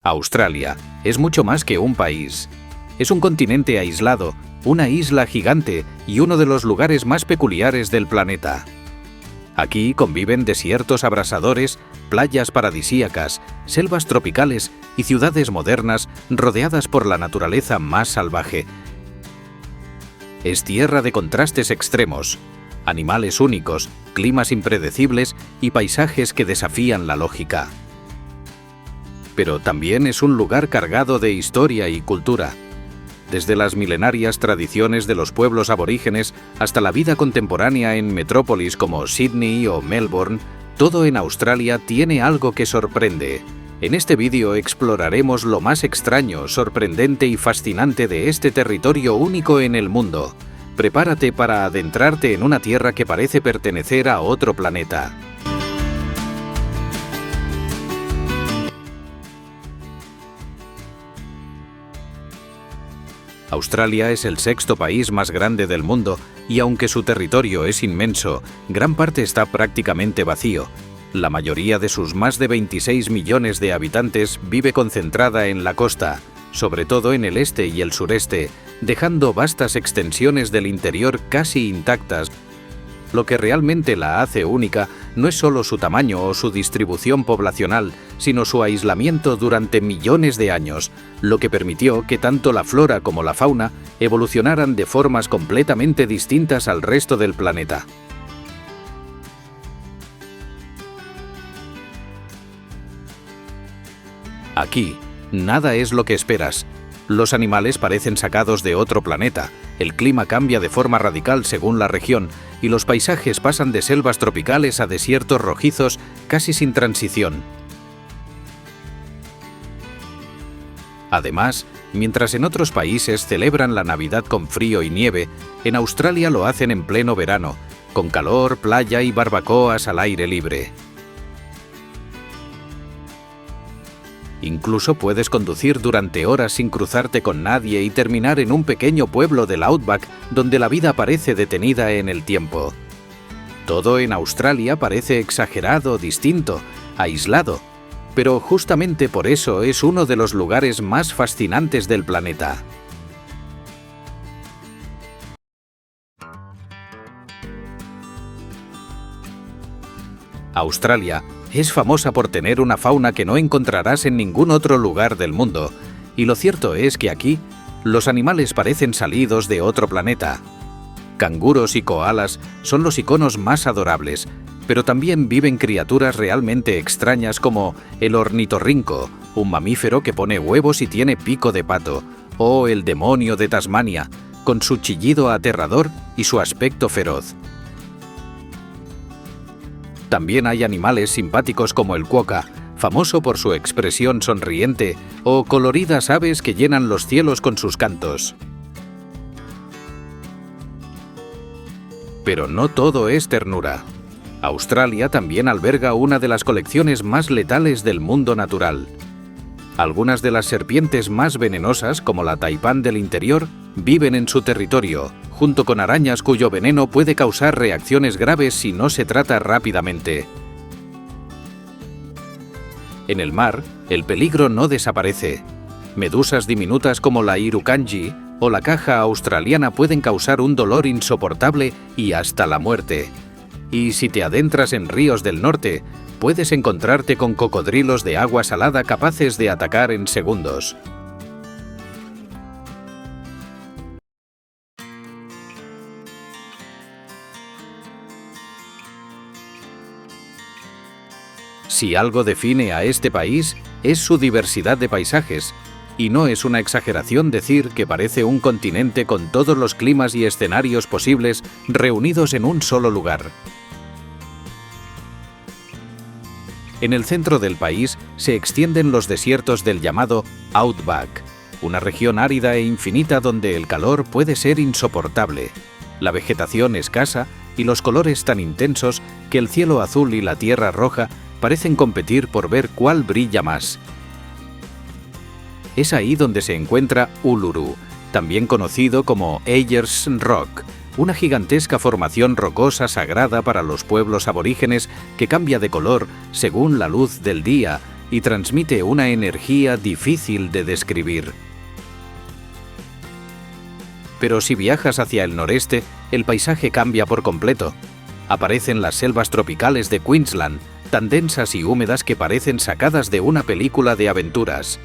Australia es mucho más que un país. Es un continente aislado, una isla gigante y uno de los lugares más peculiares del planeta. Aquí conviven desiertos abrasadores, playas paradisíacas, selvas tropicales y ciudades modernas rodeadas por la naturaleza más salvaje. Es tierra de contrastes extremos, animales únicos, climas impredecibles y paisajes que desafían la lógica. Pero también es un lugar cargado de historia y cultura. Desde las milenarias tradiciones de los pueblos aborígenes hasta la vida contemporánea en metrópolis como Sydney o Melbourne, todo en Australia tiene algo que sorprende. En este vídeo exploraremos lo más extraño, sorprendente y fascinante de este territorio único en el mundo. Prepárate para adentrarte en una tierra que parece pertenecer a otro planeta. Australia es el sexto país más grande del mundo y aunque su territorio es inmenso, gran parte está prácticamente vacío. La mayoría de sus más de 26 millones de habitantes vive concentrada en la costa, sobre todo en el este y el sureste, dejando vastas extensiones del interior casi intactas. Lo que realmente la hace única no es solo su tamaño o su distribución poblacional, sino su aislamiento durante millones de años, lo que permitió que tanto la flora como la fauna evolucionaran de formas completamente distintas al resto del planeta. Aquí, nada es lo que esperas. Los animales parecen sacados de otro planeta, el clima cambia de forma radical según la región y los paisajes pasan de selvas tropicales a desiertos rojizos casi sin transición. Además, mientras en otros países celebran la Navidad con frío y nieve, en Australia lo hacen en pleno verano, con calor, playa y barbacoas al aire libre. Incluso puedes conducir durante horas sin cruzarte con nadie y terminar en un pequeño pueblo del Outback donde la vida parece detenida en el tiempo. Todo en Australia parece exagerado, distinto, aislado, pero justamente por eso es uno de los lugares más fascinantes del planeta. Australia es famosa por tener una fauna que no encontrarás en ningún otro lugar del mundo, y lo cierto es que aquí los animales parecen salidos de otro planeta. Canguros y koalas son los iconos más adorables, pero también viven criaturas realmente extrañas como el ornitorrinco, un mamífero que pone huevos y tiene pico de pato, o el demonio de Tasmania, con su chillido aterrador y su aspecto feroz. También hay animales simpáticos como el quokka, famoso por su expresión sonriente, o coloridas aves que llenan los cielos con sus cantos. Pero no todo es ternura. Australia también alberga una de las colecciones más letales del mundo natural. Algunas de las serpientes más venenosas, como la taipán del interior, viven en su territorio, junto con arañas cuyo veneno puede causar reacciones graves si no se trata rápidamente. En el mar, el peligro no desaparece. Medusas diminutas como la irukandji o la caja australiana pueden causar un dolor insoportable y hasta la muerte. Y si te adentras en ríos del norte, puedes encontrarte con cocodrilos de agua salada capaces de atacar en segundos. Si algo define a este país, es su diversidad de paisajes, y no es una exageración decir que parece un continente con todos los climas y escenarios posibles reunidos en un solo lugar. En el centro del país se extienden los desiertos del llamado Outback, una región árida e infinita donde el calor puede ser insoportable, la vegetación escasa y los colores tan intensos que el cielo azul y la tierra roja parecen competir por ver cuál brilla más. Es ahí donde se encuentra Uluru, también conocido como Ayers Rock, una gigantesca formación rocosa sagrada para los pueblos aborígenes que cambia de color según la luz del día y transmite una energía difícil de describir. Pero si viajas hacia el noreste, el paisaje cambia por completo. Aparecen las selvas tropicales de Queensland, tan densas y húmedas que parecen sacadas de una película de aventuras.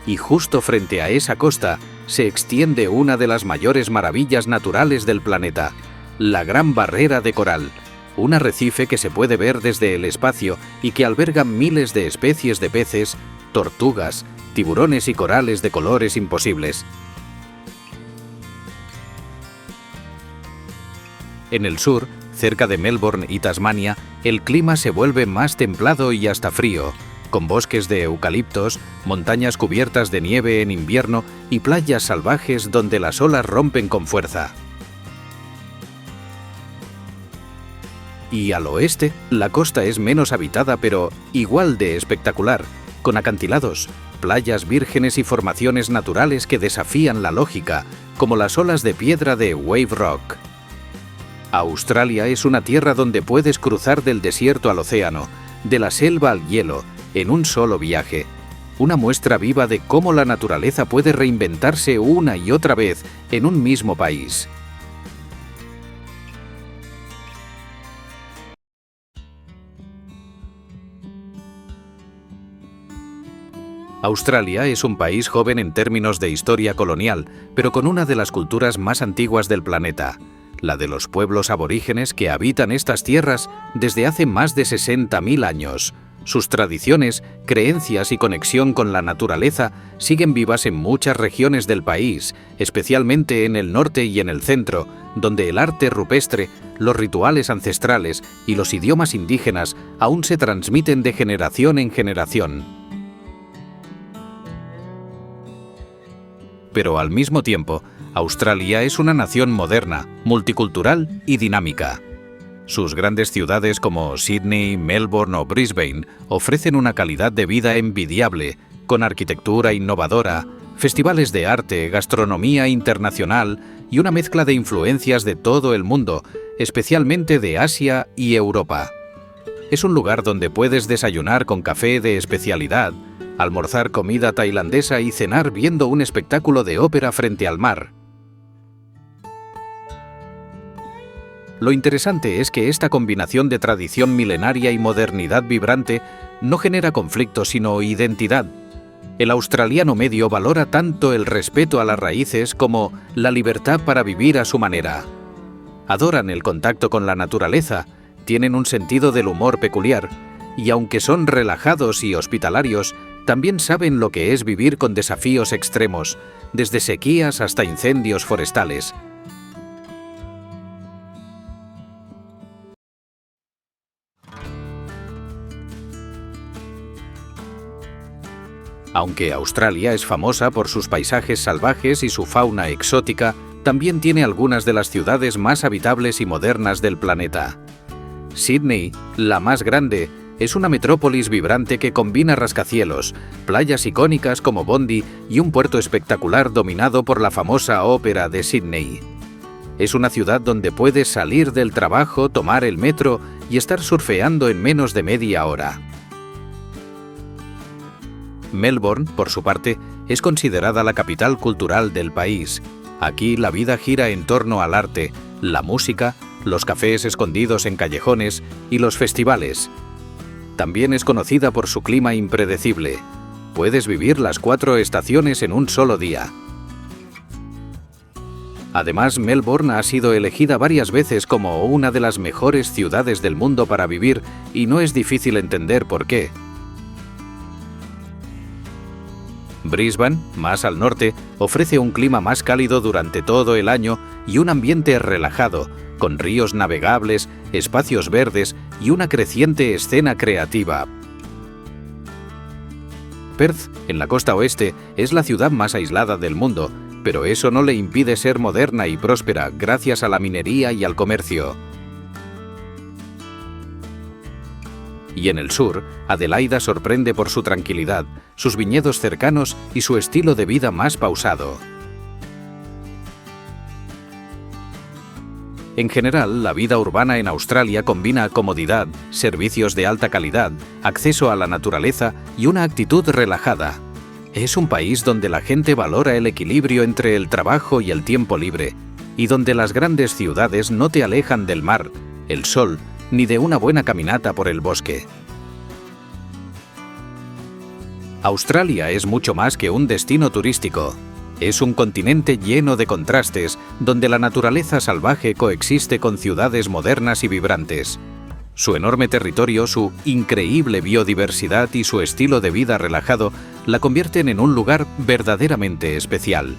Y justo frente a esa costa se extiende una de las mayores maravillas naturales del planeta, la Gran Barrera de Coral, un arrecife que se puede ver desde el espacio y que alberga miles de especies de peces, tortugas, tiburones y corales de colores imposibles. En el sur, cerca de Melbourne y Tasmania, el clima se vuelve más templado y hasta frío, con bosques de eucaliptos, montañas cubiertas de nieve en invierno y playas salvajes donde las olas rompen con fuerza. Y al oeste, la costa es menos habitada pero igual de espectacular, con acantilados, playas vírgenes y formaciones naturales que desafían la lógica, como las olas de piedra de Wave Rock. Australia es una tierra donde puedes cruzar del desierto al océano, de la selva al hielo, en un solo viaje. Una muestra viva de cómo la naturaleza puede reinventarse una y otra vez en un mismo país. Australia es un país joven en términos de historia colonial, pero con una de las culturas más antiguas del planeta, la de los pueblos aborígenes que habitan estas tierras desde hace más de 60.000 años. Sus tradiciones, creencias y conexión con la naturaleza siguen vivas en muchas regiones del país, especialmente en el norte y en el centro, donde el arte rupestre, los rituales ancestrales y los idiomas indígenas aún se transmiten de generación en generación. Pero al mismo tiempo, Australia es una nación moderna, multicultural y dinámica. Sus grandes ciudades como Sydney, Melbourne o Brisbane ofrecen una calidad de vida envidiable, con arquitectura innovadora, festivales de arte, gastronomía internacional y una mezcla de influencias de todo el mundo, especialmente de Asia y Europa. Es un lugar donde puedes desayunar con café de especialidad, almorzar comida tailandesa y cenar viendo un espectáculo de ópera frente al mar. Lo interesante es que esta combinación de tradición milenaria y modernidad vibrante no genera conflicto, sino identidad. El australiano medio valora tanto el respeto a las raíces como la libertad para vivir a su manera. Adoran el contacto con la naturaleza, tienen un sentido del humor peculiar, y aunque son relajados y hospitalarios, también saben lo que es vivir con desafíos extremos, desde sequías hasta incendios forestales. Aunque Australia es famosa por sus paisajes salvajes y su fauna exótica, también tiene algunas de las ciudades más habitables y modernas del planeta. Sydney, la más grande, es una metrópolis vibrante que combina rascacielos, playas icónicas como Bondi y un puerto espectacular dominado por la famosa Ópera de Sydney. Es una ciudad donde puedes salir del trabajo, tomar el metro y estar surfeando en menos de media hora. Melbourne, por su parte, es considerada la capital cultural del país. Aquí la vida gira en torno al arte, la música, los cafés escondidos en callejones y los festivales. También es conocida por su clima impredecible. Puedes vivir las 4 estaciones en un solo día. Además, Melbourne ha sido elegida varias veces como una de las mejores ciudades del mundo para vivir y no es difícil entender por qué. Brisbane, más al norte, ofrece un clima más cálido durante todo el año y un ambiente relajado, con ríos navegables, espacios verdes y una creciente escena creativa. Perth, en la costa oeste, es la ciudad más aislada del mundo, pero eso no le impide ser moderna y próspera gracias a la minería y al comercio. Y en el sur, Adelaida sorprende por su tranquilidad, sus viñedos cercanos y su estilo de vida más pausado. En general, la vida urbana en Australia combina comodidad, servicios de alta calidad, acceso a la naturaleza y una actitud relajada. Es un país donde la gente valora el equilibrio entre el trabajo y el tiempo libre, y donde las grandes ciudades no te alejan del mar, el sol, ni de una buena caminata por el bosque. Australia es mucho más que un destino turístico. Es un continente lleno de contrastes, donde la naturaleza salvaje coexiste con ciudades modernas y vibrantes. Su enorme territorio, su increíble biodiversidad y su estilo de vida relajado la convierten en un lugar verdaderamente especial.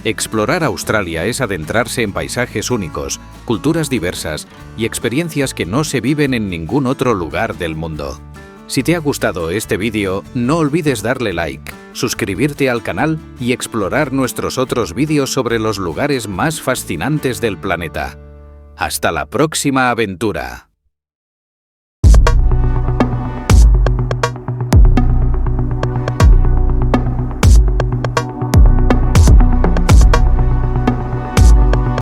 Explorar Australia es adentrarse en paisajes únicos, culturas diversas y experiencias que no se viven en ningún otro lugar del mundo. Si te ha gustado este vídeo, no olvides darle like, suscribirte al canal y explorar nuestros otros vídeos sobre los lugares más fascinantes del planeta. ¡Hasta la próxima aventura!